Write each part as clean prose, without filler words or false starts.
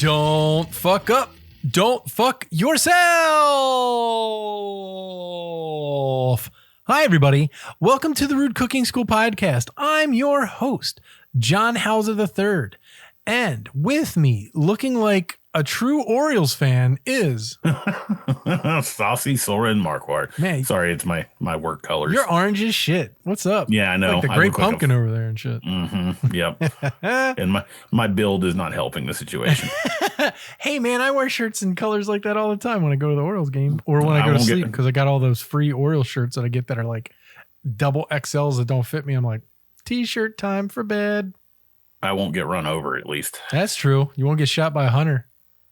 Don't fuck up. Don't fuck yourself. Hi, everybody. Welcome to the Rude Cooking School podcast. I'm your host, John Hauser III. And with me, looking like a true Orioles fan, is Saucy Soren Marquardt. Man, sorry, it's my work colors. You're orange as shit. What's up? Yeah, I know. Like the great pumpkin over there and shit. Mm-hmm. Yep. And my build is not helping the situation. Hey, man, I wear shirts in colors like that all the time when I go to the Orioles game or when I go to sleep because I got all those free Orioles shirts that I get that are like double XLs that don't fit me. I'm like, t-shirt time for bed. I won't get run over, at least. That's true. You won't get shot by a hunter.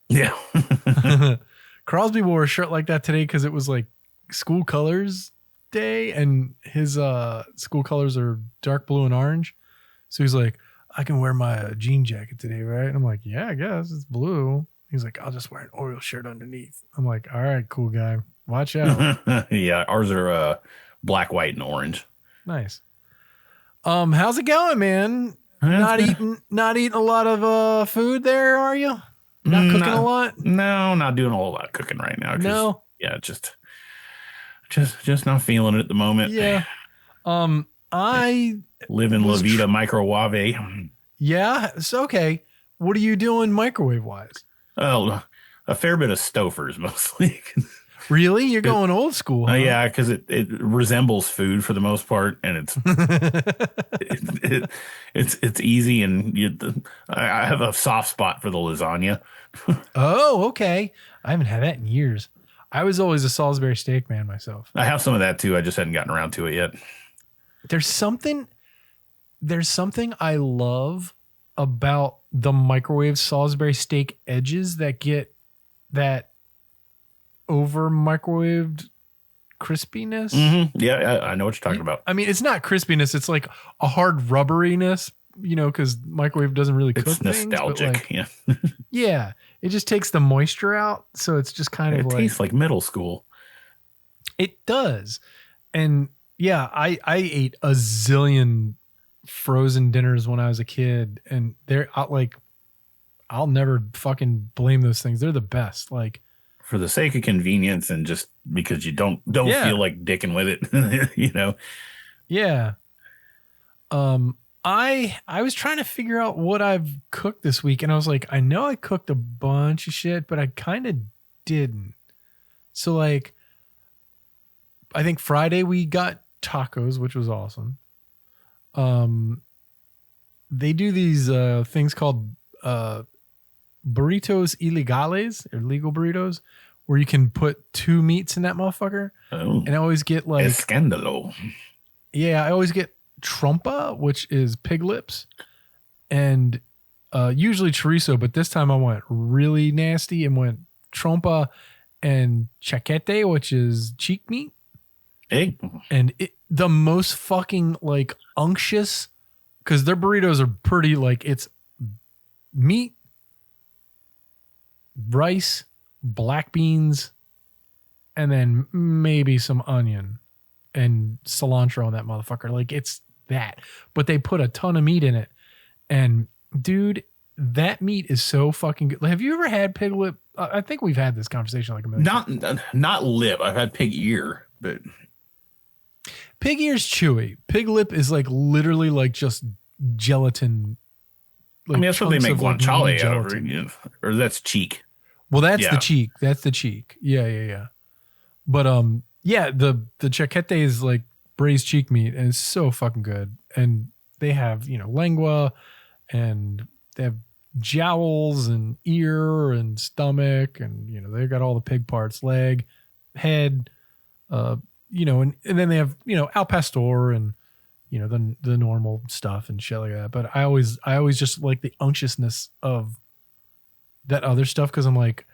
Yeah. Crosby wore a shirt like that today because it was like school colors day and his school colors are dark blue and orange. So he's like, I can wear my jean jacket today, right? And I'm like, yeah, I guess it's blue. He's like, I'll just wear an Orioles shirt underneath. I'm like, all right, cool guy. Watch out. Yeah, ours are black, white, and orange. Nice. How's it going, man? Not eating a lot of food there, are you? Not cooking a lot? No, not doing a whole lot of cooking right now. No. Yeah, just not feeling it at the moment. Yeah. I live in La Vida microwave. Yeah. It's okay. What are you doing microwave wise? Oh, a fair bit of Stofers mostly. Really? You're going old school, huh? Yeah, because it resembles food for the most part, and it's easy, and I have a soft spot for the lasagna. Oh, okay. I haven't had that in years. I was always a Salisbury steak man myself. I have some of that too. I just hadn't gotten around to it yet. There's something I love about the microwave Salisbury steak edges that get that over microwaved crispiness. Mm-hmm. Yeah, I know what you're talking about. I mean, it's not crispiness. It's like a hard rubberiness, because microwave doesn't really cook things. It's nostalgic. Yeah. Yeah. It just takes the moisture out. So it's just kind of like. It tastes like middle school. It does. And yeah, I ate a zillion frozen dinners when I was a kid. And I'll never fucking blame those things. They're the best. Like, for the sake of convenience and just because you don't feel like dicking with it, Yeah. I was trying to figure out what I've cooked this week, and I was like, I know I cooked a bunch of shit, but I kind of didn't. So like, I think Friday we got tacos, which was awesome. They do these things called burritos ilegales, or legal burritos, where you can put two meats in that motherfucker. Oh, and I always get like escandalo. Yeah, I always get trompa, which is pig lips, and usually chorizo, but this time I went really nasty and went trompa and chaquete, which is cheek meat. Hey. And the most fucking like unctuous, because their burritos are pretty like, it's meat, rice, black beans, and then maybe some onion and cilantro on that motherfucker. Like, it's that, but they put a ton of meat in it. And dude, that meat is so fucking good. Have you ever had pig lip? I think we've had this conversation like a million. Not lip. I've had pig ear, but pig ear's chewy. Pig lip is like literally like just gelatin. Like, I mean, that's what they make guanciale out of, or that's cheek. Well, that's the cheek. That's the cheek. Yeah. But yeah, the chaquete is like braised cheek meat, and it's so fucking good. And they have, lengua, and they have jowls and ear and stomach, and they've got all the pig parts, leg, head, and then they have, al pastor and the normal stuff and shit like that. But I always just like the unctuousness of that other stuff, because I'm like,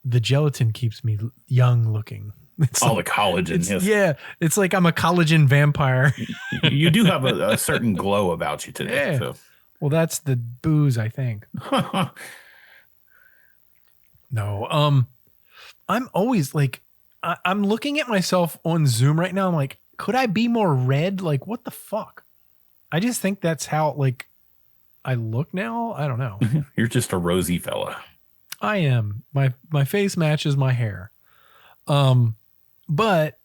the gelatin keeps me young looking. It's all like, the collagen. Yes. Yeah, it's like I'm a collagen vampire. You do have a certain glow about you today. Yeah. So. Well, that's the booze, I think. No, I'm always like, I'm looking at myself on Zoom right now. I'm like, could I be more red? Like, what the fuck? I just think that's how like I look now. I don't know. You're just a rosy fella. I am. My face matches my hair. But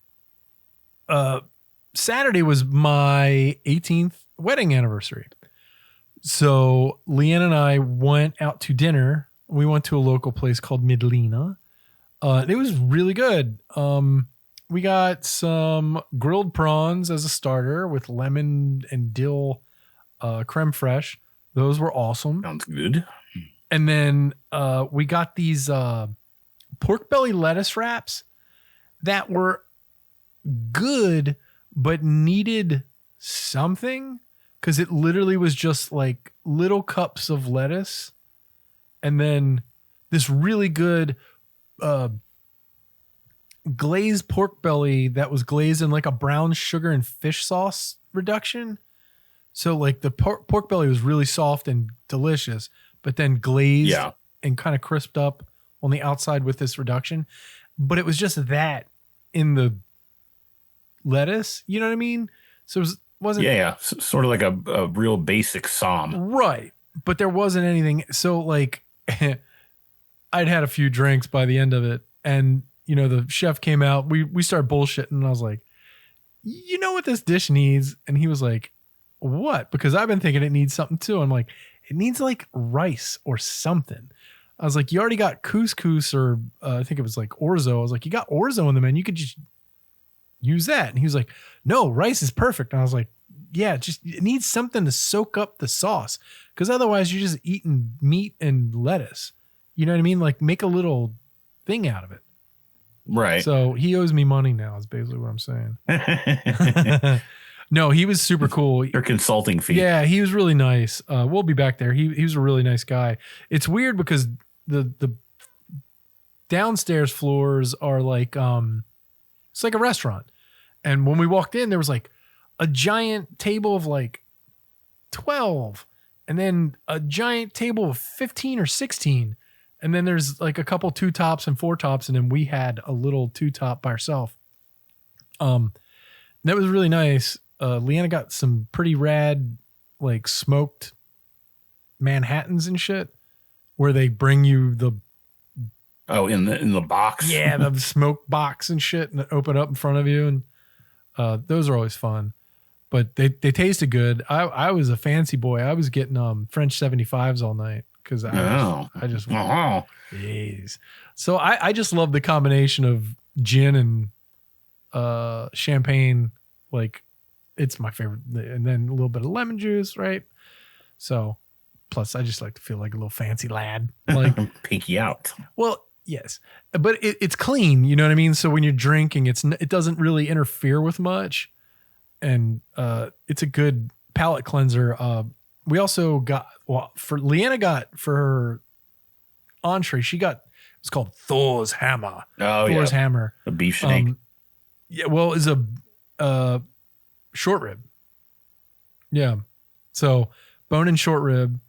Saturday was my 18th wedding anniversary. So Leanne and I went out to dinner. We went to a local place called Midlina. It was really good. We got some grilled prawns as a starter with lemon and dill creme fraiche. Those were awesome. Sounds good. And then we got these pork belly lettuce wraps that were good, but needed something, because it literally was just like little cups of lettuce and then this really good glazed pork belly that was glazed in like a brown sugar and fish sauce reduction. So like the pork belly was really soft and delicious, but then glazed and kind of crisped up on the outside with this reduction. But it was just that in the lettuce, you know what I mean? So it wasn't sort of like a real basic som, right? But there wasn't anything. So like I'd had a few drinks by the end of it, and you know the chef came out. We started bullshitting, and I was like, you know what this dish needs? And he was like, what? Because I've been thinking it needs something too. I'm like, it needs like rice or something. I was like, you already got couscous, or I think it was like orzo. I was like, you got orzo in the menu. You could just use that. And he was like, no, rice is perfect. And I was like, yeah, just it needs something to soak up the sauce, because otherwise you're just eating meat and lettuce. You know what I mean? Like make a little thing out of it. Right. So he owes me money now is basically what I'm saying. No, he was super cool. Your consulting fee. Yeah, he was really nice. We'll be back there. He was a really nice guy. It's weird because the downstairs floors are like it's like a restaurant. And when we walked in, there was like a giant table of like 12, and then a giant table of 15 or 16. And then there's like a couple 2 tops and 4 tops, and then we had a little 2 top by ourselves. That was really nice. Leanna got some pretty rad, like smoked Manhattans and shit, where they bring you the in the box. Yeah, the smoke box and shit, and open up in front of you, and those are always fun. But they tasted good. I was a fancy boy. I was getting French 75s all night because I just jeez. So I just love the combination of gin and champagne. Like it's my favorite, and then a little bit of lemon juice, right? So plus I just like to feel like a little fancy lad, like pinky out. Well, yes, but it's clean. You know what I mean? So when you're drinking, it doesn't really interfere with much. And it's a good palate cleanser. We also got Leanna got for her entree. She got it's called Thor's Hammer. Oh, Thor's Hammer, a beef snake. Yeah, well, it's a short rib. Yeah, so bone and short rib,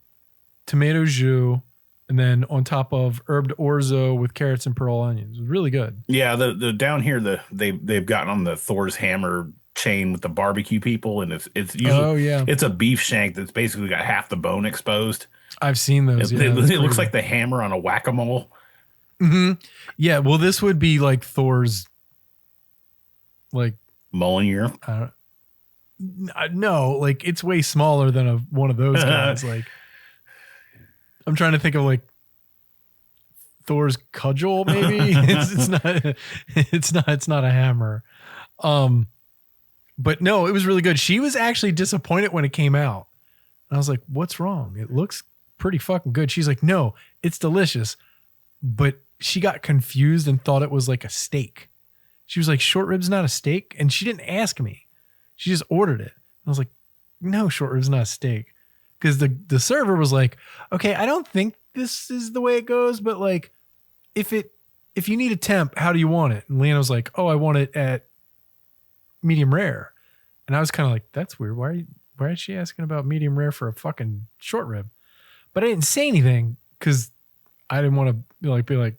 tomato jus, and then on top of herbed orzo with carrots and pearl onions. It was really good. Yeah, the down here they've gotten on the Thor's Hammer chain with the barbecue people, and it's usually it's a beef shank that's basically got half the bone exposed. I've seen those. It looks like the hammer on a whack-a-mole. Mm-hmm. Yeah, well, this would be like Thor's, like Mjolnir. No, like it's way smaller than one of those guys. Like I'm trying to think of like Thor's cudgel. Maybe it's not a hammer. But no, it was really good. She was actually disappointed when it came out. And I was like, what's wrong? It looks pretty fucking good. She's like, no, it's delicious. But she got confused and thought it was like a steak. She was like, short rib's not a steak. And she didn't ask me. She just ordered it. I was like, no, short rib's not a steak. Because the server was like, okay, I don't think this is the way it goes. But like, if you need a temp, how do you want it? And Leanna was like, oh, I want it at medium rare. And I was kind of like, that's weird. Why is she asking about medium rare for a fucking short rib? But I didn't say anything because I didn't want to be like,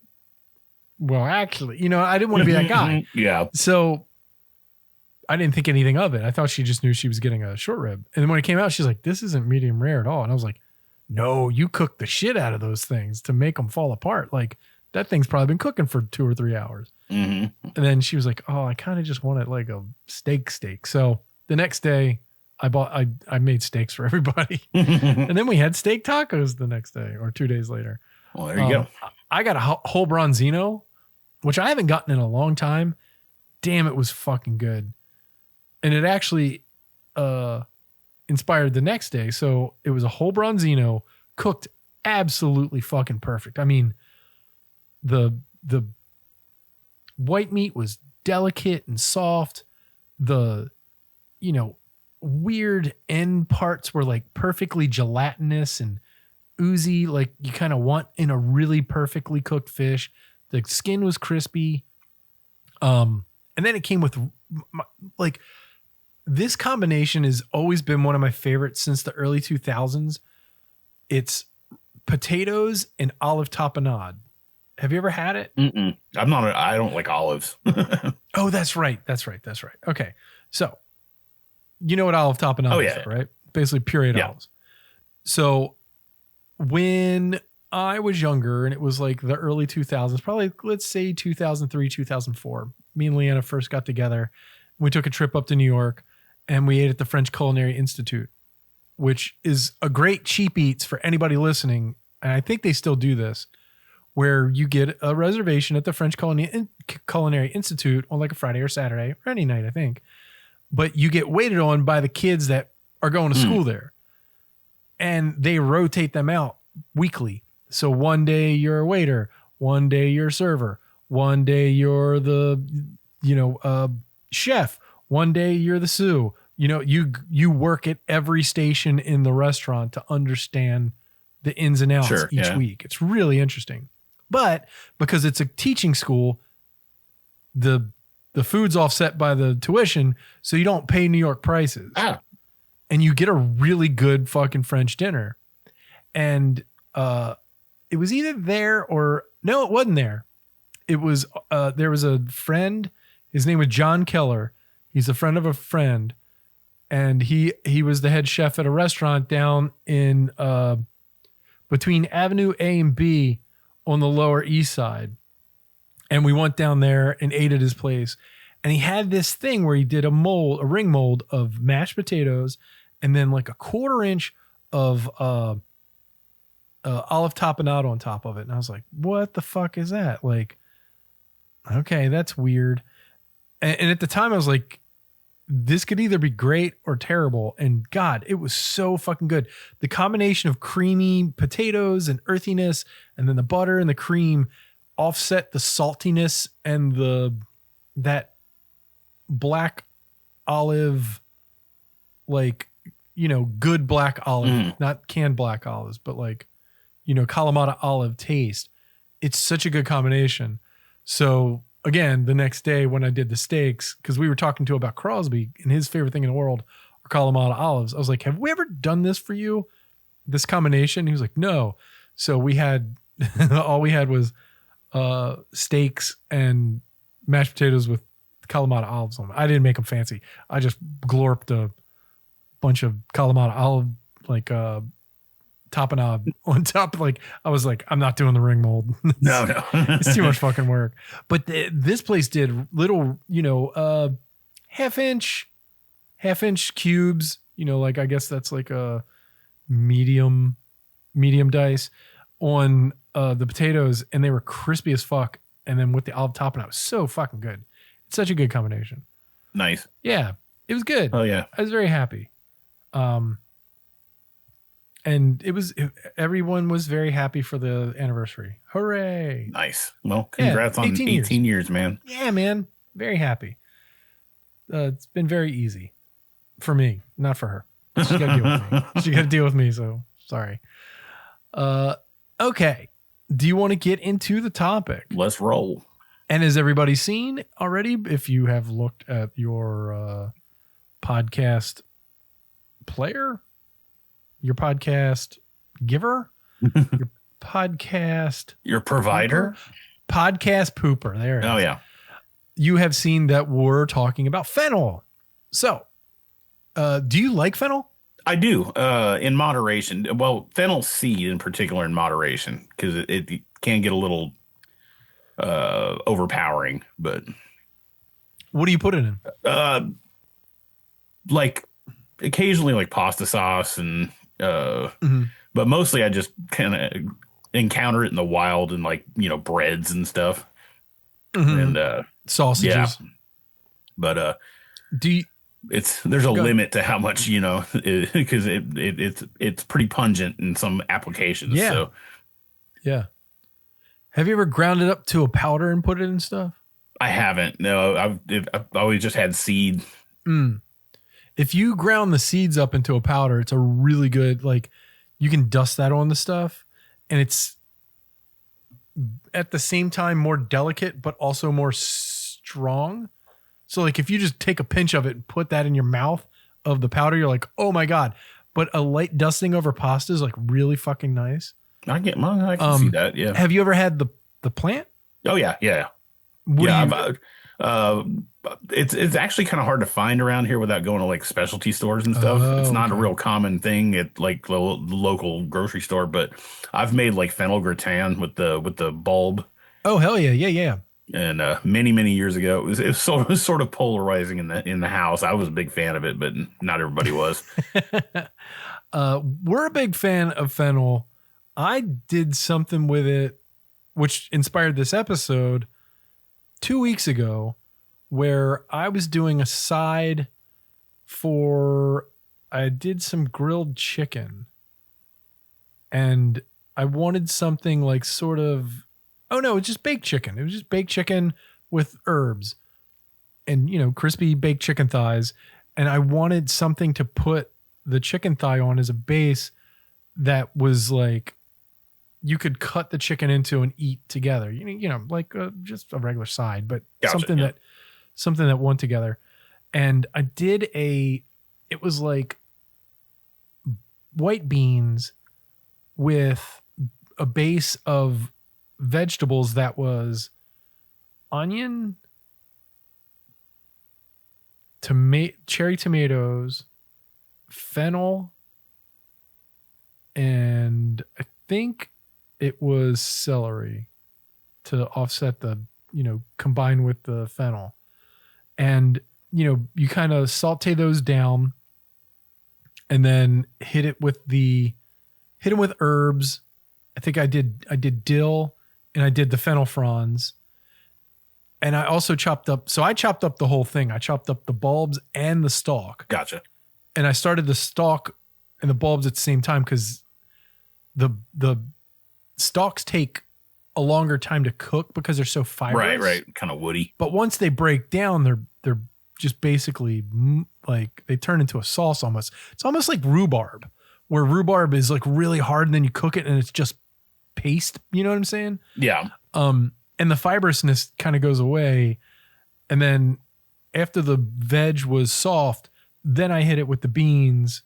well, actually, I didn't want to be that guy. Yeah. So I didn't think anything of it. I thought she just knew she was getting a short rib. And then when it came out, she's like, this isn't medium rare at all. And I was like, no, you cook the shit out of those things to make them fall apart. Like that thing's probably been cooking for 2 or 3 hours. Mm-hmm. And then she was like, oh, I kind of just wanted like a steak. So the next day I made steaks for everybody. And then we had steak tacos the next day or 2 days later. Well, there you go. I got a whole bronzino, which I haven't gotten in a long time. Damn, it was fucking good. And it actually inspired the next day. So it was a whole bronzino cooked absolutely fucking perfect. I mean, the white meat was delicate and soft. The, weird end parts were like perfectly gelatinous and oozy, like you kind of want in a really perfectly cooked fish. The skin was crispy. And then it came with like this combination has always been one of my favorites since the early 2000s. It's potatoes and olive tapenade. Have you ever had it? Mm-mm. I don't like olives. Oh, that's right. Okay. So you know what olive tapenade is, right? Basically pureed olives. So when I was younger and it was like the early 2000s, probably let's say 2003, 2004, me and Leanna first got together. We took a trip up to New York and we ate at the French Culinary Institute, which is a great cheap eats for anybody listening. And I think they still do this, where you get a reservation at the French Culinary Institute on like a Friday or Saturday or any night, I think. But you get waited on by the kids that are going to school there. And they rotate them out weekly. So one day you're a waiter, one day you're a server, one day you're the, chef, one day you're the sous. You work at every station in the restaurant to understand the ins and outs each week. It's really interesting. But because it's a teaching school, the food's offset by the tuition, so you don't pay New York prices. And you get a really good fucking French dinner. And it was either there or no, it wasn't there. It was there was a friend. His name was John Keller. He's a friend of a friend, and he was the head chef at a restaurant down in between Avenue A and B on the Lower East Side. And we went down there and ate at his place. And he had this thing where he did a ring mold of mashed potatoes and then like a 1/4 inch of olive tapenade on top of it. And I was like, what the fuck is that? Like, okay, that's weird. And at the time I was like, this could either be great or terrible. And God, it was so fucking good. The combination of creamy potatoes and earthiness, and then the butter and the cream offset the saltiness and that black olive, like, good black olive, not canned black olives, but like, Kalamata olive taste. It's such a good combination. So again, the next day when I did the steaks, because we were talking to about Crosby and his favorite thing in the world are Kalamata olives. I was like, have we ever done this for you? This combination? He was like, no. So we had, all we had was steaks and mashed potatoes with Kalamata olives on them. I didn't make them fancy. I just glorped a bunch of Kalamata olive, like tapenade on top. Like I was like, I'm not doing the ring mold. No. It's too much fucking work. But this place did little, half inch cubes, like I guess that's like a medium dice on the potatoes, and they were crispy as fuck. And then with the olive tapenade, it was so fucking good. It's such a good combination. Nice. Yeah, it was good. Oh yeah, I was very happy. And everyone was very happy for the anniversary. Hooray. Nice. Well, congrats on 18 years, man. Yeah, man. Very happy. It's been very easy for me, not for her. She got to deal with me. She got to deal with me. So sorry. Okay. Do you want to get into the topic? Let's roll. And has everybody seen already? If you have looked at your podcast player, your podcast giver, your podcast, your provider, podcast pooper. There it is. Oh yeah. You have seen that we're talking about Fennel. So, do you like Fennel? I do, in moderation. Well, fennel seed in particular in moderation, because it can get a little overpowering. But what do you put it in? Like occasionally like pasta sauce and but mostly I just kind of encounter it in the wild and like, breads and stuff. And sausages. Yeah. But do you, there's a limit to how much, because it's pretty pungent in some applications. Yeah. So yeah. Have you ever ground it up to a powder and put it in stuff? I haven't. No, I've always just had seed. If you ground the seeds up into a powder, it's a really good, like, you can dust that on the stuff, and it's at the same time more delicate, but also more strong. So like if you just take a pinch of it and put that in your mouth of the powder, you're like, oh my God. But a light dusting over pasta is like really fucking nice. I can see that. Yeah. Have you ever had the plant? Oh yeah. Yeah. It's actually kind of hard to find around here without going to like specialty stores and stuff. It's not a real common thing at like the local grocery store, but I've made like fennel gratin with the bulb. Oh hell yeah, yeah, yeah. And many years ago, it was sort of polarizing in the house. I was a big fan of it, but not everybody was. We're a big fan of fennel. I did something with it, which inspired this episode 2 weeks ago, where I was doing a side I did some grilled chicken, and I wanted something like sort of, oh no, it's just baked chicken. It was just baked chicken with herbs and, crispy baked chicken thighs. And I wanted something to put the chicken thigh on as a base that was like, you could cut the chicken into and eat together, like just a regular side, but something that went together. And I did it was like white beans with a base of vegetables that was onion, cherry tomatoes, fennel, and I think it was celery to offset the, combine with the fennel. And, you kind of saute those down and then hit it with herbs. I think I did dill and I did the fennel fronds. And I also chopped up the whole thing. I chopped up the bulbs and the stalk. Gotcha. And I started the stalk and the bulbs at the same time because the stalks take a longer time to cook because they're so fibrous. Right. Kind of woody. But once they break down, they're just basically like they turn into a sauce almost. It's almost like rhubarb, where rhubarb is like really hard and then you cook it and it's just paste. You know what I'm saying? Yeah. And the fibrousness kind of goes away. And then after the veg was soft, then I hit it with the beans.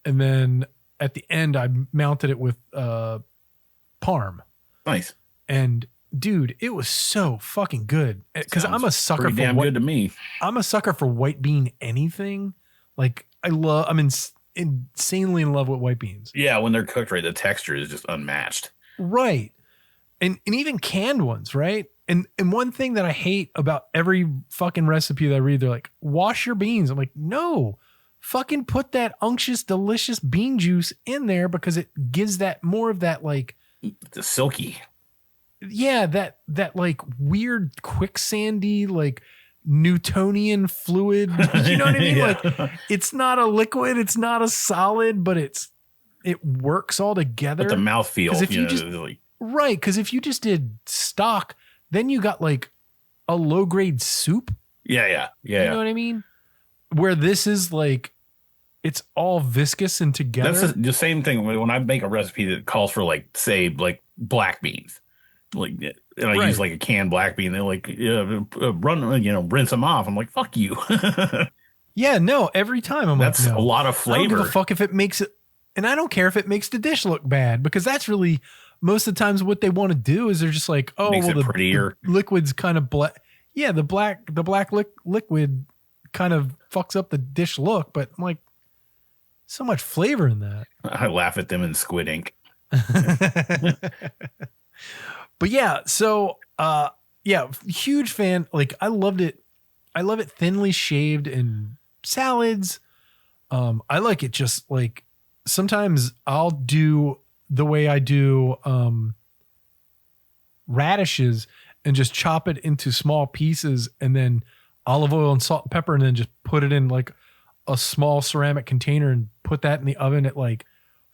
And then at the end, I mounted it with parm. Nice. And dude, it was so fucking good. Because I'm a sucker for damn good to me. I'm a sucker for white bean anything. Like I'm insanely in love with white beans. Yeah, when they're cooked right, the texture is just unmatched. Right. And even canned ones, right? And one thing that I hate about every fucking recipe that I read, they're like, wash your beans. I'm like, no, fucking put that unctuous, delicious bean juice in there because it gives that more of that like the silky. Yeah, that like weird quicksandy, like Newtonian fluid. You know what I mean? Yeah. Like it's not a liquid, it's not a solid, but it works all together. But the mouthfeel, right? Because if you just did stock, then you got like a low grade soup. Yeah. You know what I mean? Where this is like, it's all viscous and together. That's the same thing when I make a recipe that calls for like, say, like black beans. Like, and I use like a canned black bean. They're like, rinse them off. I'm like, fuck you. Yeah, no, every time I'm that's like, no. a lot of flavor. I don't give a fuck if it makes it, and I don't care if it makes the dish look bad because that's really most of the times what they want to do is they're just like, oh, makes well, it prettier. The liquid's kind of black. Yeah, the black liquid kind of fucks up the dish look, but I'm like, So much flavor in that. I laugh at them in Squid Ink. But yeah, so yeah, huge fan. Like I loved it. I love it thinly shaved in salads. I like it just like sometimes I'll do the way I do radishes and just chop it into small pieces and then olive oil and salt and pepper and then just put it in like a small ceramic container and put that in the oven at like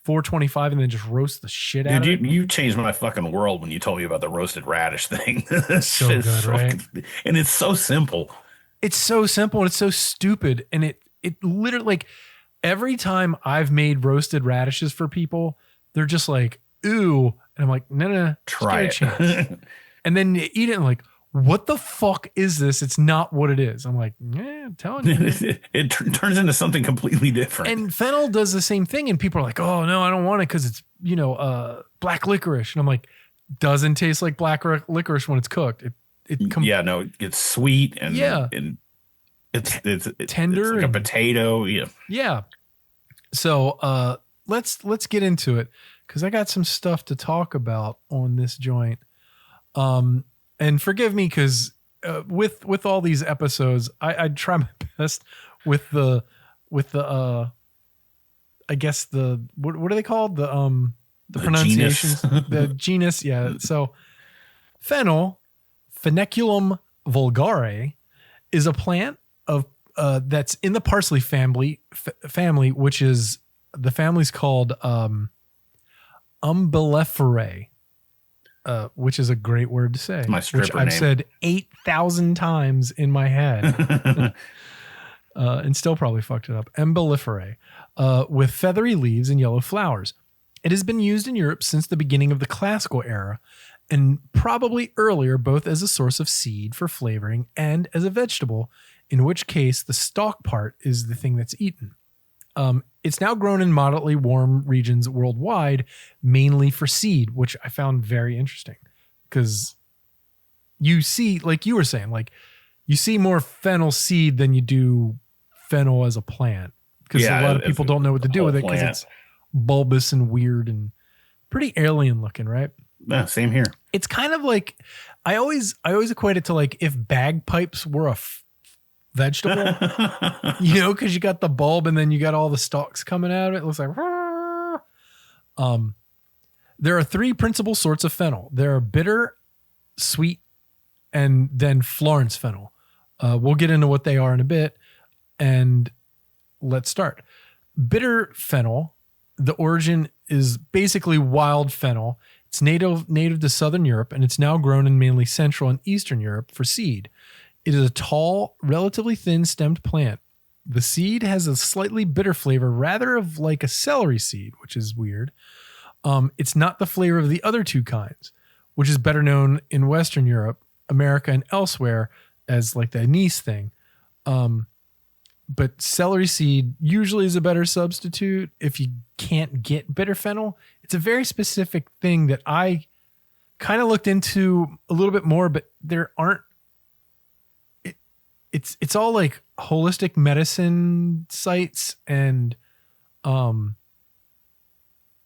425 and then just roast the shit out Dude, of it. you changed my fucking world when you told me about the roasted radish thing. So good, right? And it's so simple. It's so simple and it's so stupid. And it literally like every time I've made roasted radishes for people, they're just like, ooh. And I'm like, no, try it. And then you eat it and like, what the fuck is this? It's not what it is. I'm like, yeah, I'm telling you. It turns into something completely different. And fennel does the same thing. And people are like, oh, no, I don't want it because it's, black licorice. And I'm like, doesn't taste like black licorice when it's cooked. It's sweet and it's tender, it's like a potato. Yeah. So let's get into it because I got some stuff to talk about on this joint. And forgive me because with all these episodes, I try my best with the I guess the what are they called the pronunciations the genus. Yeah. So fennel, Fenneculum vulgare, is a plant of that's in the parsley family, which is the family's called Umbelliferae. Which is a great word to say. It's my stripper which I've name. said 8,000 times in my head. And still probably fucked it up. Umbelliferae, with feathery leaves and yellow flowers. It has been used in Europe since the beginning of the classical era, and probably earlier both as a source of seed for flavoring and as a vegetable, in which case the stalk part is the thing that's eaten. It's now grown in moderately warm regions worldwide, mainly for seed, which I found very interesting because you see, like you were saying, like you see more fennel seed than you do fennel as a plant because a lot of people don't know what to do with it because it's bulbous and weird and pretty alien looking, right? Yeah, same here. It's kind of like I always equate it to like if bagpipes were a vegetable, because you got the bulb and then you got all the stalks coming out of it. It looks like there are three principal sorts of fennel. There are bitter, sweet, and then Florence fennel. We'll get into what they are in a bit, and let's start. Bitter fennel, the origin is basically wild fennel. It's native to Southern Europe, and it's now grown in mainly Central and Eastern Europe for seed. It is a tall, relatively thin-stemmed plant. The seed has a slightly bitter flavor, rather of like a celery seed, which is weird. It's not the flavor of the other two kinds, which is better known in Western Europe, America, and elsewhere as like the anise thing. But celery seed usually is a better substitute if you can't get bitter fennel. It's a very specific thing that I kind of looked into a little bit more, but there aren't. It's all like holistic medicine sites and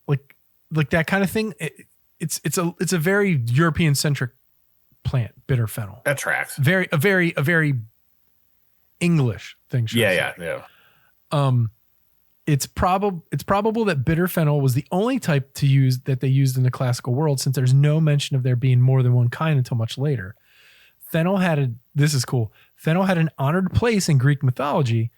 like that kind of thing. It's a very European centric plant, bitter fennel. That tracks. A very English thing. Yeah. It's probable that bitter fennel was the only type that they used in the classical world, since there's no mention of there being more than one kind until much later. This is cool. Fennel had an honored place in Greek mythology,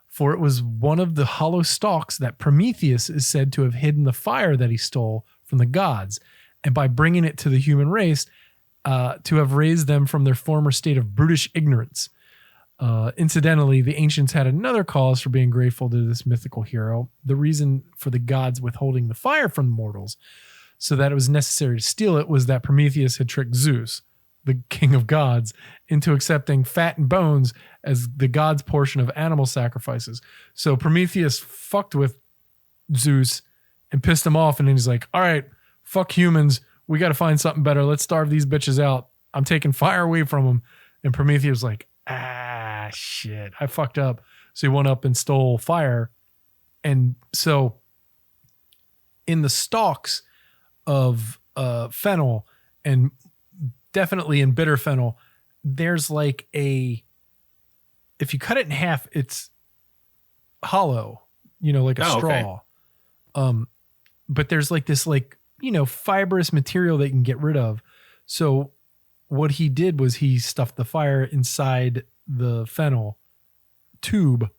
for it was one of the hollow stalks that Prometheus is said to have hidden the fire that he stole from the gods, and by bringing it to the human race, to have raised them from their former state of brutish ignorance. Incidentally, the ancients had another cause for being grateful to this mythical hero. The reason for the gods withholding the fire from mortals so that it was necessary to steal it was that Prometheus had tricked Zeus, the king of gods, into accepting fat and bones as the god's portion of animal sacrifices. So Prometheus fucked with Zeus and pissed him off. And then he's like, all right, fuck humans. We got to find something better. Let's starve these bitches out. I'm taking fire away from them. And Prometheus was like, shit, I fucked up. So he went up and stole fire And so in the stalks of fennel, and definitely in bitter fennel, there's like if you cut it in half, it's hollow, like a straw. Okay. But there's like this fibrous material that you can get rid of. So what he did was he stuffed the fire inside the fennel tube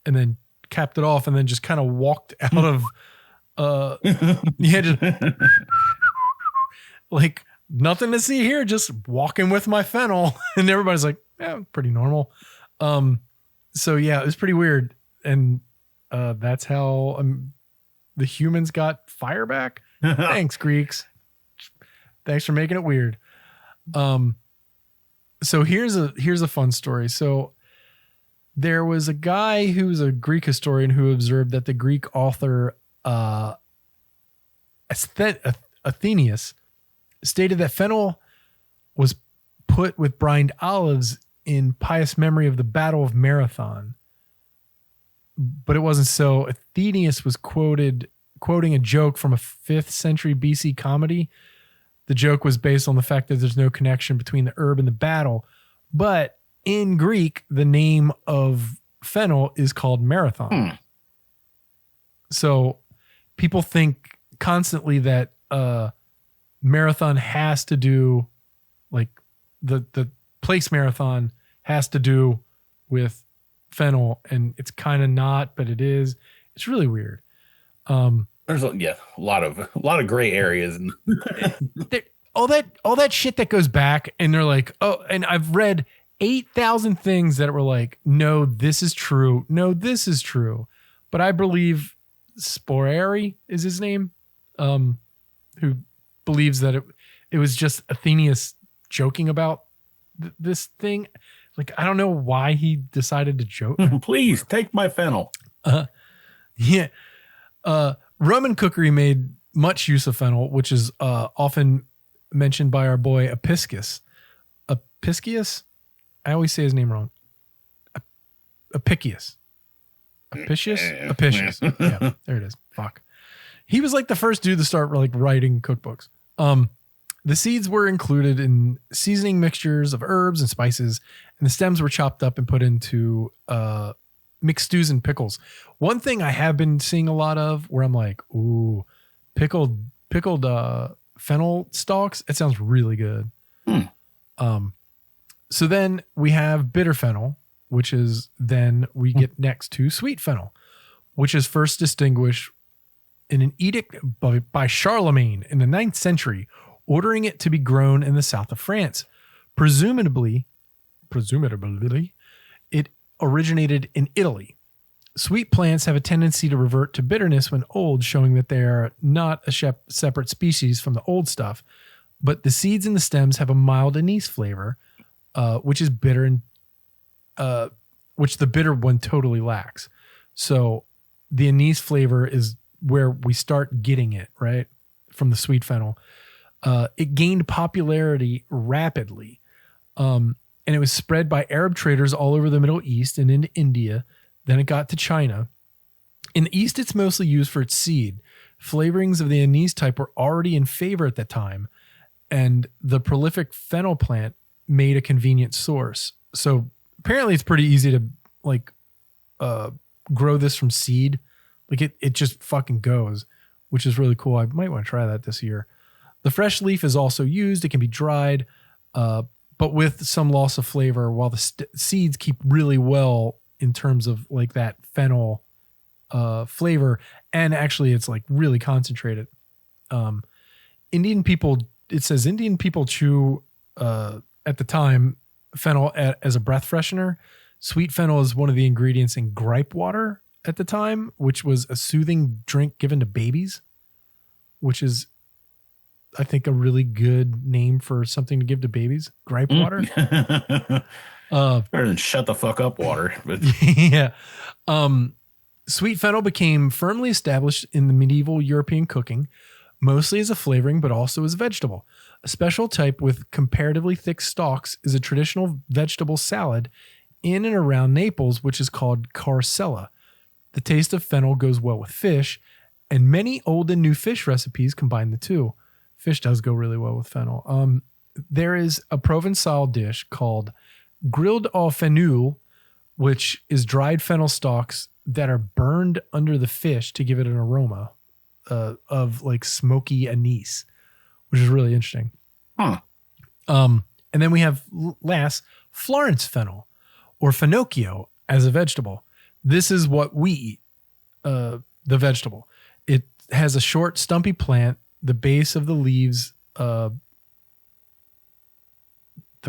and then capped it off and then just kind of walked out of just like nothing to see here, just walking with my fennel. And everybody's like, yeah, pretty normal. So yeah, it was pretty weird. And that's how the humans got fire back. Thanks, Greeks. Thanks for making it weird. So here's a fun story. So there was a guy who was a Greek historian who observed that the Greek author Athenaeus stated that fennel was put with brined olives in pious memory of the Battle of Marathon. But it wasn't so. Athenaeus was quoting a joke from a 5th century BC comedy. The joke was based on the fact that there's no connection between the herb and the battle. But in Greek, the name of fennel is called marathon. So people think constantly that marathon has to do, like the place marathon has to do with fennel, and it's kind of not, but it is. It's really weird. There's a lot of gray areas. all that shit that goes back, and they're like, oh, and I've read 8,000 things that were like, no, this is true. No, this is true. But I believe Sporari is his name, who believes that it was just Athenaeus joking about this thing. Like, I don't know why he decided to joke. Please take my fennel. Yeah. Roman cookery made much use of fennel, which is often mentioned by our boy Apicius. Apicius? I always say his name wrong. Apicius. Apicius? Apicius. Yeah, there it is. Fuck. He was like the first dude to start like writing cookbooks. The seeds were included in seasoning mixtures of herbs and spices, and the stems were chopped up and put into mixed stews and pickles. One thing I have been seeing a lot of where I'm like, ooh, pickled fennel stalks. It sounds really good. So then we have bitter fennel, which is then we get next to sweet fennel, which is first distinguished in an edict by Charlemagne in the 9th century, ordering it to be grown in the south of France. Presumably, it originated in Italy. Sweet plants have a tendency to revert to bitterness when old, showing that they are not a separate species from the old stuff, but the seeds and the stems have a mild anise flavor, which is bitter and which the bitter one totally lacks. So the anise flavor is where we start getting it, right? From the sweet fennel. It gained popularity rapidly. And it was spread by Arab traders all over the Middle East and into India. Then it got to China. In the East, it's mostly used for its seed. Flavorings of the anise type were already in favor at the time, and the prolific fennel plant made a convenient source. So apparently it's pretty easy to like grow this from seed. Like it just fucking goes, which is really cool. I might want to try that this year. The fresh leaf is also used. It can be dried, but with some loss of flavor, while the seeds keep really well in terms of like that fennel flavor. And actually it's like really concentrated. Indian people, it says Indian people chew at the time fennel as a breath freshener. Sweet fennel is one of the ingredients in gripe water at the time, which was a soothing drink given to babies, which is, I think, a really good name for something to give to babies. Gripe water. Better than shut the fuck up water. But yeah. Sweet fennel became firmly established in the medieval European cooking, mostly as a flavoring, but also as a vegetable. A special type with comparatively thick stalks is a traditional vegetable salad in and around Naples, which is called carcella. The taste of fennel goes well with fish, and many old and new fish recipes combine the two. Fish does go really well with fennel. There is a Provençal dish called grilled au fennel, which is dried fennel stalks that are burned under the fish to give it an aroma of like smoky anise, which is really interesting. Huh. And then we have last Florence fennel or finocchio as a vegetable. This is what we eat, the vegetable. It has a short, stumpy plant. The base of the leaves, the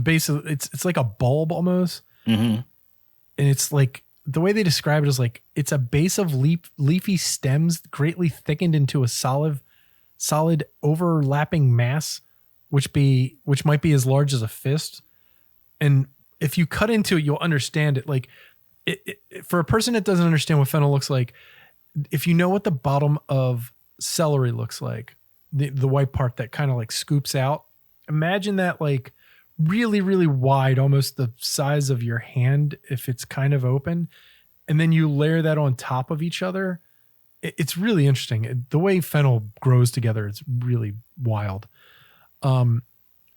base of it's like a bulb almost. Mm-hmm. And it's like the way they describe it is like it's a base of leafy stems greatly thickened into a solid overlapping mass, which might be as large as a fist. And if you cut into it, you'll understand it. Like for a person that doesn't understand what fennel looks like, if you know what the bottom of celery looks like, the white part that kind of like scoops out, imagine that like really, really wide, almost the size of your hand if it's kind of open. And then you layer that on top of each other. It's really interesting. The way fennel grows together, it's really wild.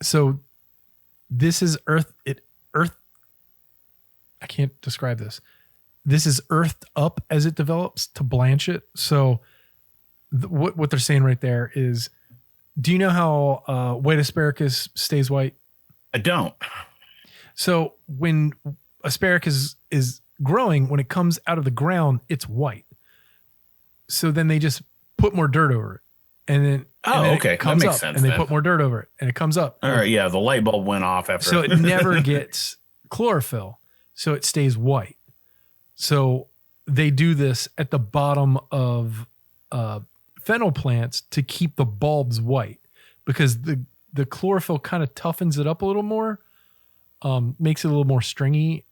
So this is earth. I can't describe this. This is earthed up as it develops to blanch it. So what they're saying right there is, do you know how white asparagus stays white? I don't. So when asparagus is growing, when it comes out of the ground, it's white. So then they just put more dirt over it. And then, okay. It comes that makes up, sense. and they then. put more dirt over it, and it comes up. All right, yeah, the light bulb went off after. So it never gets chlorophyll, so it stays white. So they do this at the bottom of fennel plants to keep the bulbs white, because the chlorophyll kind of toughens it up a little more, makes it a little more stringy,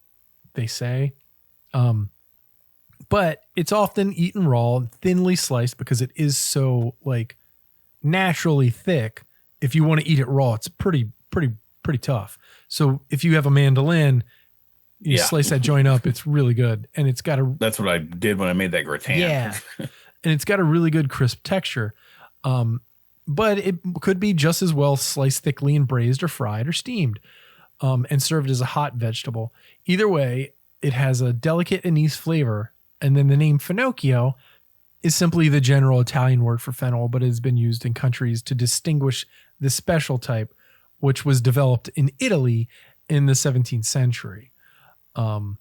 they say. But it's often eaten raw and thinly sliced because it is so like naturally thick. If you want to eat it raw, it's pretty tough. So if you have a mandolin, you slice that joint up, it's really good. And it's got that's what I did when I made that gratin. Yeah. And it's got a really good crisp texture. But it could be just as well sliced thickly and braised or fried or steamed, and served as a hot vegetable. Either way, it has a delicate anise flavor. And then the name Finocchio is simply the general Italian word for fennel, but has been used in countries to distinguish the special type, which was developed in Italy in the 17th century. So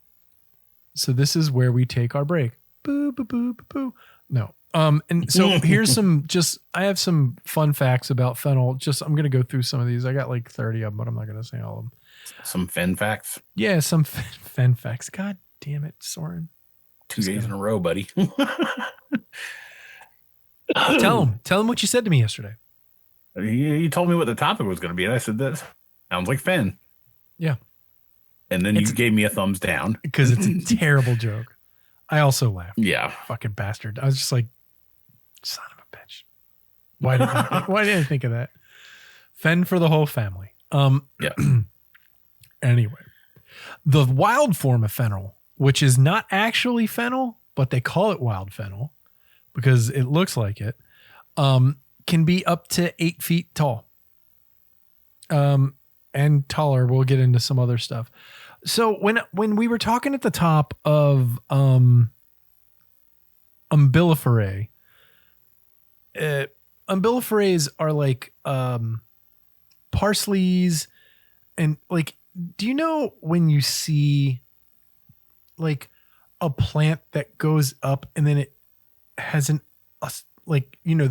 this is where we take our break. Boo, boo, boo, boo, boo. No. And so here's I have some fun facts about fennel. I'm going to go through some of these. I got like 30 of them, but I'm not going to say all of them. Some fen facts. Yeah, some fen facts. God damn it, Soren. 2 days in a row, buddy. Tell him what you said to me yesterday. You told me what the topic was going to be, and I said that sounds like fen. Yeah. And then you gave me a thumbs down. Because it's a terrible joke. I also laughed. Yeah. Fucking bastard. I was just like, son of a bitch. Why didn't I think of that? Fen for the whole family. Yeah. Anyway, the wild form of fennel, which is not actually fennel, but they call it wild fennel because it looks like it, can be up to 8 feet tall. And taller. We'll get into some other stuff. So when we were talking at the top of umbelliferae, umbelliferaes are like parsleys, and like, do you know when you see like a plant that goes up and then it has the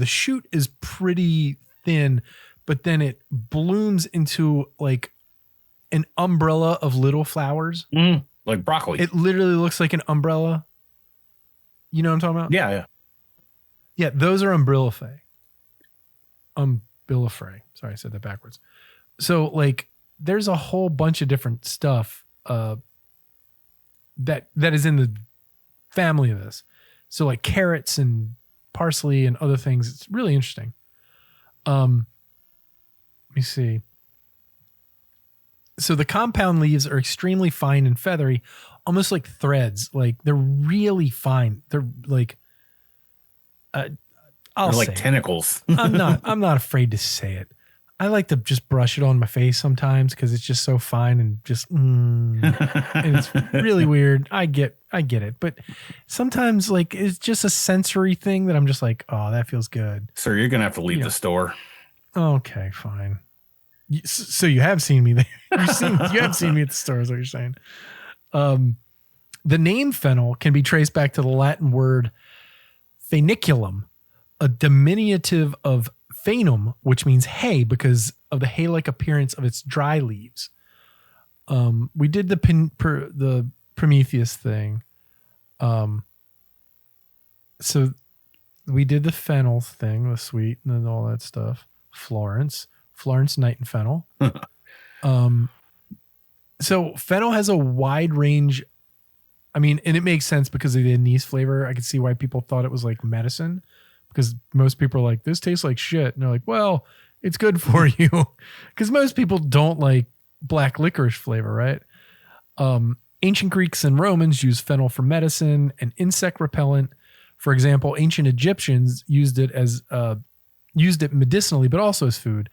shoot is pretty thin, but then it blooms into like an umbrella of little flowers. Like broccoli. It literally looks like an umbrella. You know what I'm talking about? Yeah. Yeah, those are umbelliferae. Umbelliferae. Sorry, I said that backwards. So like there's a whole bunch of different stuff that is in the family of this. So like carrots and parsley and other things. It's really interesting. Let me see. So the compound leaves are extremely fine and feathery, almost like threads. Like they're really fine. They're like, I'll They're say like it. tentacles. I'm not afraid to say it. I like to just brush it on my face sometimes because it's just so fine and just, and it's really weird. I get it, but sometimes like it's just a sensory thing that I'm just like, oh, that feels good. Sir, you're gonna have to leave the store. Okay, fine. So you have seen me there. You have seen me at the store, is what you're saying. The name fennel can be traced back to the Latin word feniculum, a diminutive of phenum, which means hay because of the hay-like appearance of its dry leaves. We did the Prometheus thing. So we did the fennel thing, the sweet and all that stuff. Florence Night and Fennel. So fennel has a wide range. I mean, and it makes sense because of the anise flavor. I could see why people thought it was like medicine, because most people are like, this tastes like shit. And they're like, well, it's good for you. Because most people don't like black licorice flavor, right? Ancient Greeks and Romans used fennel for medicine and insect repellent. For example, ancient Egyptians used it medicinally, but also as food.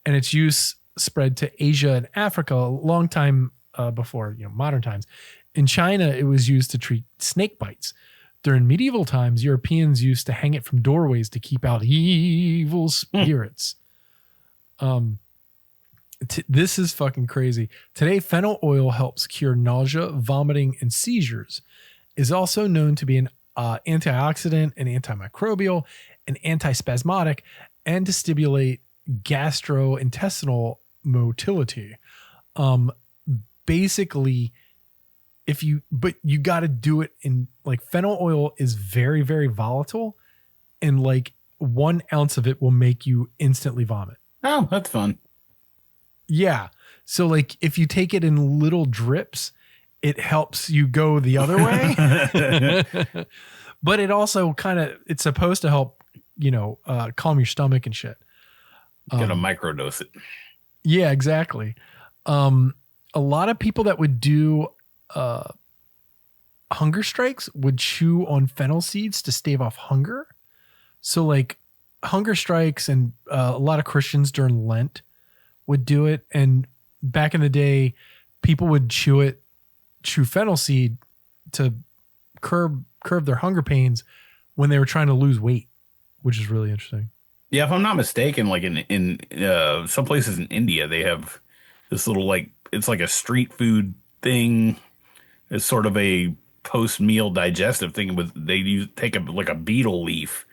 And its use spread to Asia and Africa a long time before modern times. In China, it was used to treat snake bites. During medieval times, Europeans used to hang it from doorways to keep out evil spirits. This is fucking crazy. Today, fennel oil helps cure nausea, vomiting, and seizures. Is also known to be an antioxidant, an antimicrobial, an antispasmodic, and to stimulate gastrointestinal motility. Basically, but you got to do it in, like, fennel oil is very, very volatile, and like 1 ounce of it will make you instantly vomit. Oh, that's fun. Yeah. So like if you take it in little drips, it helps you go the other way. But it also it's supposed to help, calm your stomach and shit. Gotta microdose it. Yeah, exactly. A lot of people that would do hunger strikes would chew on fennel seeds to stave off hunger. So like hunger strikes and a lot of Christians during Lent would do it. And back in the day, people would chew fennel seed to curb their hunger pains when they were trying to lose weight, which is really interesting. Yeah, if I'm not mistaken, like in some places in India, they have this little, like, it's like a street food thing. It's sort of a post-meal digestive thing. Take a betel leaf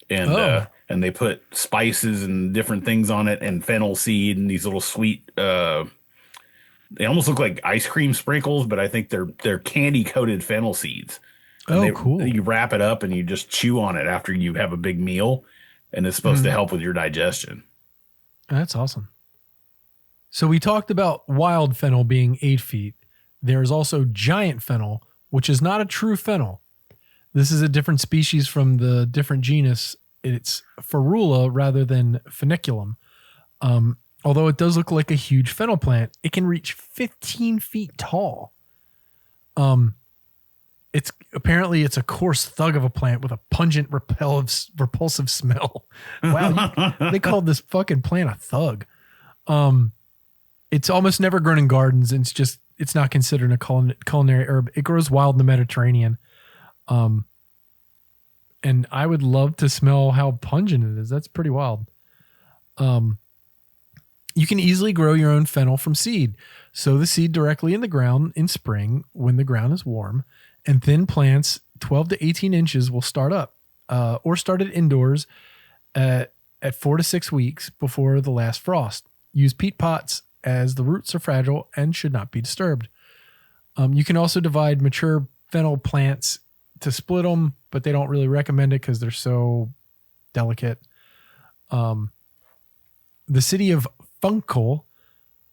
and they put spices and different things on it and fennel seed and these little sweet. They almost look like ice cream sprinkles, but I think they're candy coated fennel seeds. And cool. You wrap it up and you just chew on it after you have a big meal, and it's supposed to help with your digestion. That's awesome. So we talked about wild fennel being 8 feet. There's also giant fennel, which is not a true fennel. This is a different species from the different genus. It's Ferula rather than Feniculum. Although it does look like a huge fennel plant, it can reach 15 feet tall. It's a coarse thug of a plant with a pungent, repulsive smell. Wow, they called this fucking plant a thug. It's almost never grown in gardens, and it's not considered a culinary herb. It grows wild in the Mediterranean. And I would love to smell how pungent it is. That's pretty wild. You can easily grow your own fennel from seed. Sow the seed directly in the ground in spring when the ground is warm, and thin plants 12 to 18 inches will start up, or start it indoors at 4 to 6 weeks before the last frost. Use peat pots as the roots are fragile and should not be disturbed. You can also divide mature fennel plants to split them, but they don't really recommend it because they're so delicate. The city of Funchal,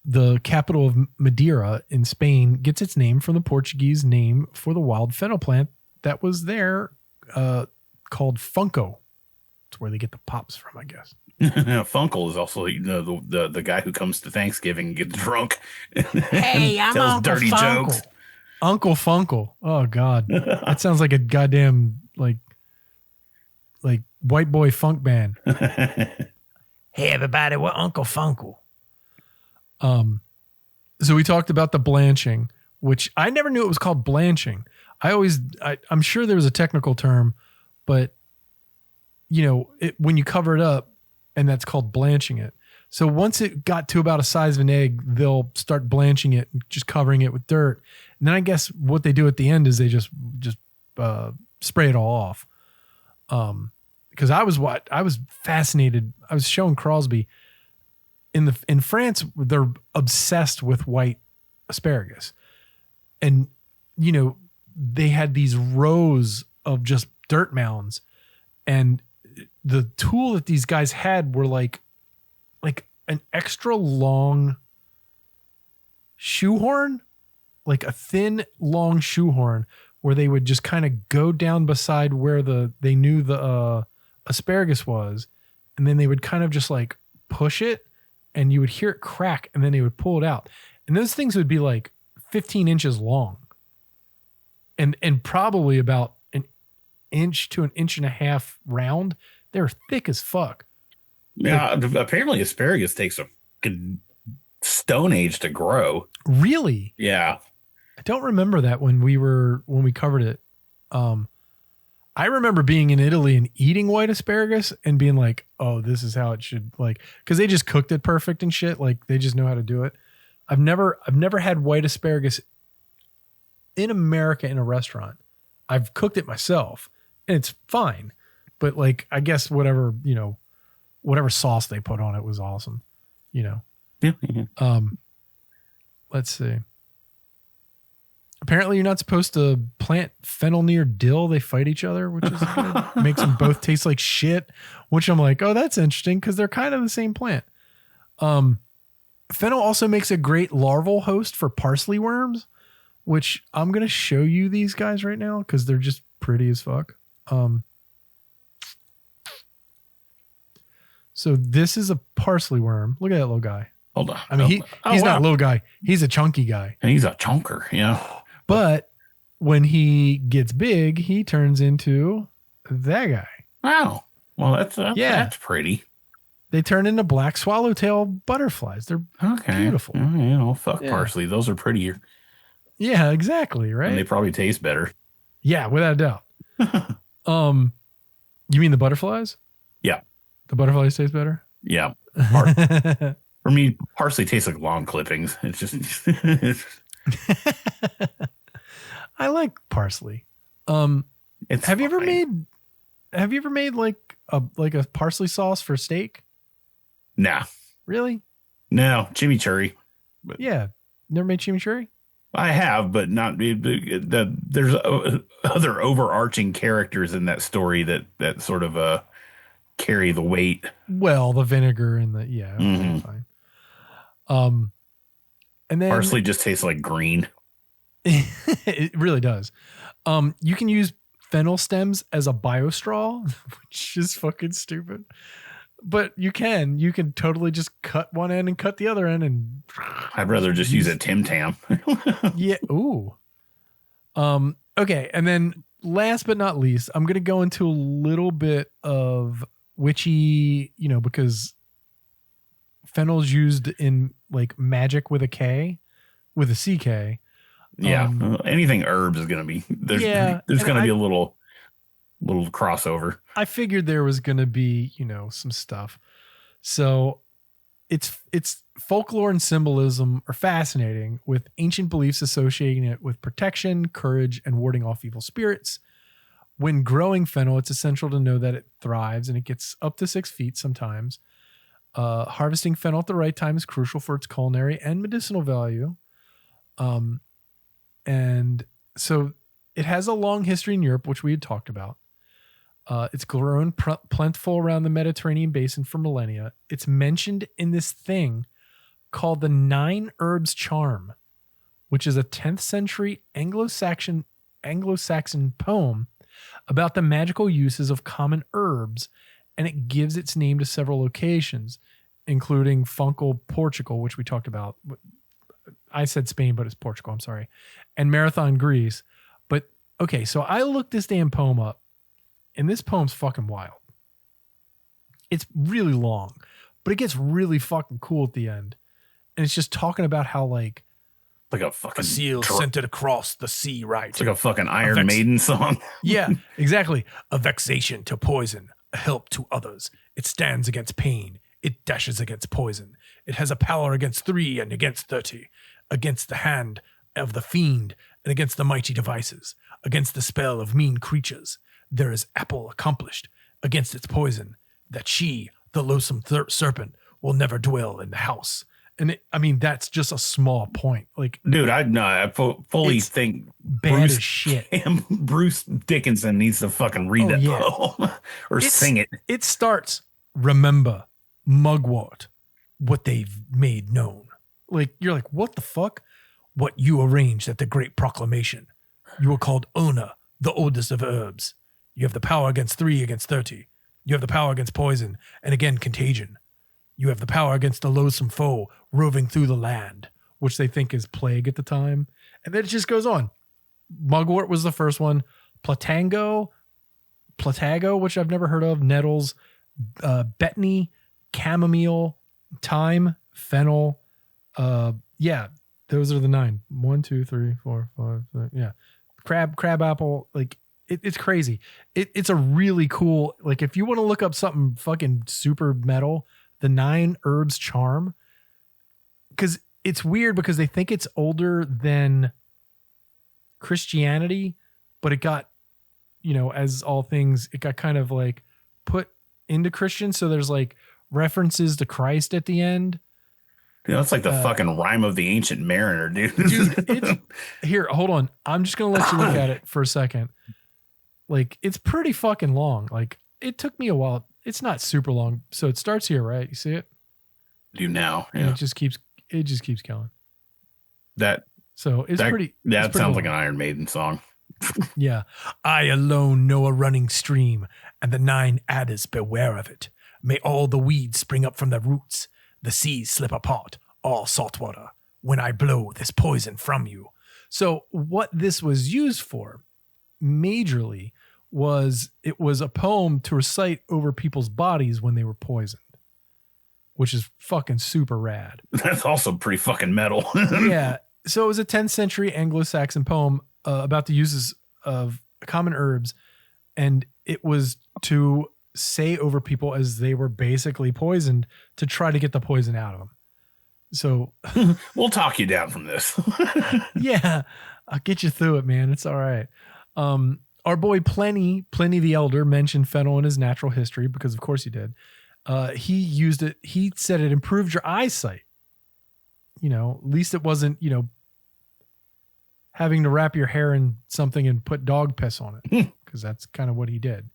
the capital of Madeira in Spain, gets its name from the Portuguese name for the wild fennel plant that was there, called Funco. That's that's where they get the pops from, I guess. Funkle is also the guy who comes to Thanksgiving and gets drunk Hey, and I'm tells Uncle dirty Funkle. jokes. Uncle Funkle. Oh God, that sounds like a goddamn like white boy funk band. Hey everybody, we're Uncle Funkle. So we talked about the blanching, which I never knew it was called blanching. I'm sure there was a technical term, but when you cover it up, and that's called blanching it. So once it got to about a size of an egg, they'll start blanching it, just covering it with dirt. And then I guess what they do at the end is they just spray it all off. Because I was fascinated. I was showing Crosby in France, they're obsessed with white asparagus, and they had these rows of just dirt mounds, and the tool that these guys had were like an extra long shoehorn, like a thin long shoehorn, where they would just kind of go down beside where they knew the asparagus was, and then they would kind of just like push it, and you would hear it crack, and then they would pull it out, and those things would be like 15 inches long, and probably about an inch to an inch and a half round. They're thick as fuck. Yeah, apparently asparagus takes a good stone age to grow. Really? Yeah. I don't remember that when we covered it. I remember being in Italy and eating white asparagus and being like, oh, this is how it should, like, because they just cooked it perfect and shit. Like, they just know how to do it. I've never had white asparagus in America in a restaurant. I've cooked it myself and it's fine. But like, I guess whatever sauce they put on it was awesome, Yeah. Let's see. Apparently you're not supposed to plant fennel near dill. They fight each other, which is good. Makes them both taste like shit, which I'm like, oh, that's interesting because they're kind of the same plant. Fennel also makes a great larval host for parsley worms, which I'm going to show you these guys right now because they're just pretty as fuck. So this is a parsley worm. Look at that little guy. Hold on. I mean, he's not a little guy. He's a chunky guy. And he's a chunker, yeah. But when he gets big, he turns into that guy. Wow. Well, that's pretty. They turn into black swallowtail butterflies. They're beautiful. Fuck parsley. Those are prettier. Yeah, exactly. Right. And they probably taste better. Yeah, without a doubt. You mean the butterflies? Yeah. The butterflies taste better? Yeah. For me, parsley tastes like lawn clippings. It's just. I like parsley. Have you ever made like a parsley sauce for steak? Nah. Really? No, chimichurri. Yeah. Never made chimichurri? I have, but not. There's other overarching characters in that story that sort of carry the weight. Well, the vinegar and fine. And then parsley just tastes like green. It really does. You can use fennel stems as a biostraw, which is fucking stupid. But you can totally just cut one end and cut the other end, and I'd rather just use a Tim Tam. Yeah. Ooh. Okay. And then last but not least, I'm going to go into a little bit of witchy, because fennel's used in like magic with a CK. Yeah. Anything herbs is going to be, there's going to be a little crossover. I figured there was going to be, some stuff. So it's folklore and symbolism are fascinating, with ancient beliefs associating it with protection, courage, and warding off evil spirits. When growing fennel, it's essential to know that it thrives and it gets up to 6 feet sometimes. Harvesting fennel at the right time is crucial for its culinary and medicinal value. And so it has a long history in Europe, which we had talked about. It's grown plentiful around the Mediterranean basin for millennia. It's mentioned in this thing called the 9 Herbs Charm, which is a 10th century Anglo-Saxon poem about the magical uses of common herbs and it gives its name to several locations, including Funchal, Portugal, which we talked about. I said Spain, but it's Portugal. I'm sorry. And Marathon, Greece. But okay, so I looked this damn poem up, and this poem's fucking wild. It's really long, but it gets really fucking cool at the end. And it's just talking about how like a fucking seal sent it across the sea, right? It's like a fucking Iron Maiden song. Yeah, exactly. A vexation to poison, a help to others. It stands against pain. It dashes against poison. It has a power against 3 and against 30, against the hand of the fiend and against the mighty devices, against the spell of mean creatures. There is apple accomplished against its poison, that she, the loathsome serpent, will never dwell in the house. And that's just a small point. Like, dude, I fully think bad as shit. Bruce Dickinson needs to fucking read that poem or sing it. It starts, remember, mugwort, what they've made known. Like, you're like, what the fuck? What you arranged at the great proclamation. You were called Ona, the oldest of herbs. You have the power against 3, against 30. You have the power against poison, and again, contagion. You have the power against the loathsome foe roving through the land, which they think is plague at the time. And then it just goes on. Mugwort was the first one. Platago, which I've never heard of. Nettles, betony, chamomile, thyme, fennel. Yeah, those are the 9. 1, 2, 3, 4, 5, 6. Yeah. Crab apple. Like, it's crazy. It's a really cool, like, if you want to look up something fucking super metal, the 9 herbs charm, because it's weird because they think it's older than Christianity, but it got, as all things, it got kind of like put into Christian. So there's like references to Christ at the end. That's like the fucking rhyme of the Ancient Mariner, dude. Dude, here, hold on. I'm just going to let you look at it for a second. Like, it's pretty fucking long. Like, it took me a while. It's not super long. So it starts here, right? You see it? Do now. Yeah. And it just keeps going. That sounds like an Iron Maiden song. Yeah. I alone know a running stream, and the 9 adders beware of it. May all the weeds spring up from the roots, the seas slip apart, all salt water, when I blow this poison from you. So what this was used for, majorly, was a poem to recite over people's bodies when they were poisoned, which is fucking super rad. That's also pretty fucking metal. Yeah. So it was a 10th century Anglo-Saxon poem about the uses of common herbs, and it was to say over people as they were basically poisoned to try to get the poison out of them. So we'll talk you down from this. Yeah, I'll get you through it, man. It's all right. Our boy Pliny the Elder mentioned fennel in his natural history because of course he did. He used it. He said it improved your eyesight. At least it wasn't, having to wrap your hair in something and put dog piss on it, because that's kind of what he did.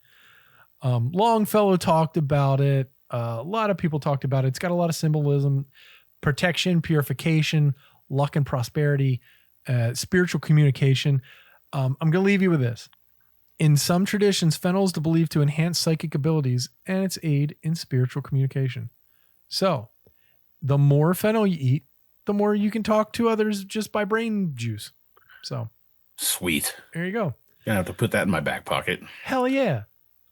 Longfellow talked about it. A lot of people talked about it. It's got a lot of symbolism, protection, purification, luck and prosperity, spiritual communication. I'm going to leave you with this. In some traditions, fennel is believed to enhance psychic abilities and its aid in spiritual communication. So the more fennel you eat, the more you can talk to others just by brain juice. So sweet. There you go. Gonna have to put that in my back pocket. Hell yeah.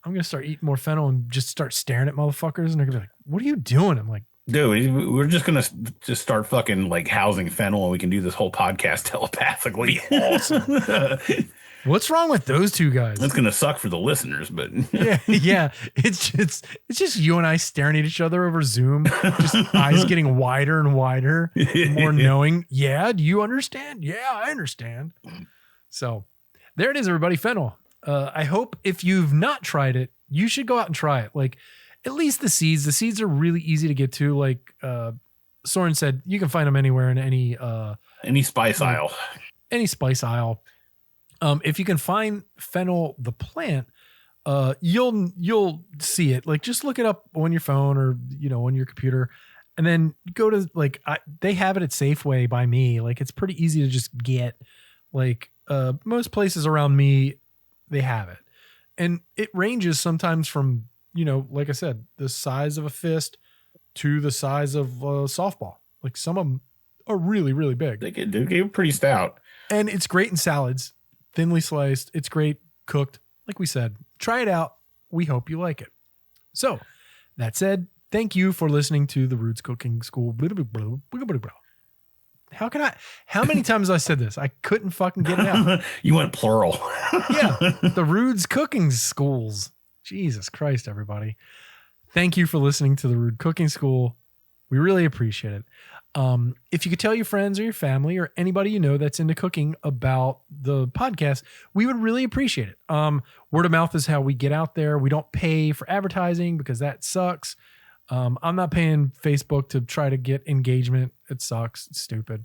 I'm going to start eating more fennel and just start staring at motherfuckers. And they're going to be like, what are you doing? I'm like, dude, we're just going to just start fucking like housing fennel and we can do this whole podcast telepathically. Awesome. What's wrong with those two guys? That's going to suck for the listeners, but yeah. It's just you and I staring at each other over Zoom, just eyes getting wider and wider, more knowing. Yeah. Do you understand? Yeah, I understand. So there it is, everybody. Fennel. I hope if you've not tried it, you should go out and try it. Like at least the seeds. The seeds are really easy to get to. Like Soren said, you can find them anywhere in any spice aisle. Any spice aisle. If you can find fennel, the plant, you'll see it. Like just look it up on your phone or on your computer, and then go to they have it at Safeway by me. Like it's pretty easy to just get. Like most places around me, they have it, and it ranges sometimes from like I said, the size of a fist to the size of a softball. Like some of them are really, really big. They get pretty stout. And it's great in salads, thinly sliced. It's great cooked. Like we said, try it out. We hope you like it. So that said, thank you for listening to the Roots Cooking School. How many times I said this? I couldn't fucking get it out. You went plural. Yeah. The Rude's Cooking Schools. Jesus Christ, everybody. Thank you for listening to the Rude Cooking School. We really appreciate it. If you could tell your friends or your family or anybody you know that's into cooking about the podcast, we would really appreciate it. Word of mouth is how we get out there. We don't pay for advertising because that sucks. I'm not paying Facebook to try to get engagement. It sucks. It's stupid.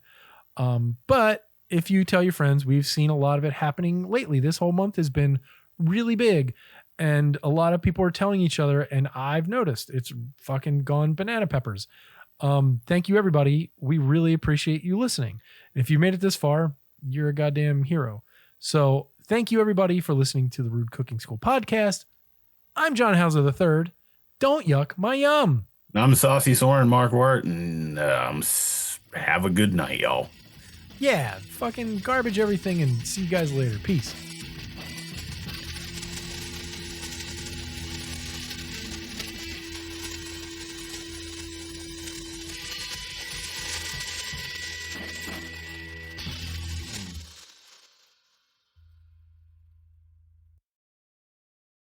But if you tell your friends, we've seen a lot of it happening lately. This whole month has been really big. And a lot of people are telling each other, and I've noticed it's fucking gone banana peppers. Thank you, everybody. We really appreciate you listening. And if you made it this far, you're a goddamn hero. So thank you, everybody, for listening to the Rude Cooking School podcast. I'm John Hauser III. Don't yuck my yum. I'm Saucy Soren, Mark Wart, and have a good night, y'all. Yeah, fucking garbage everything and see you guys later. Peace.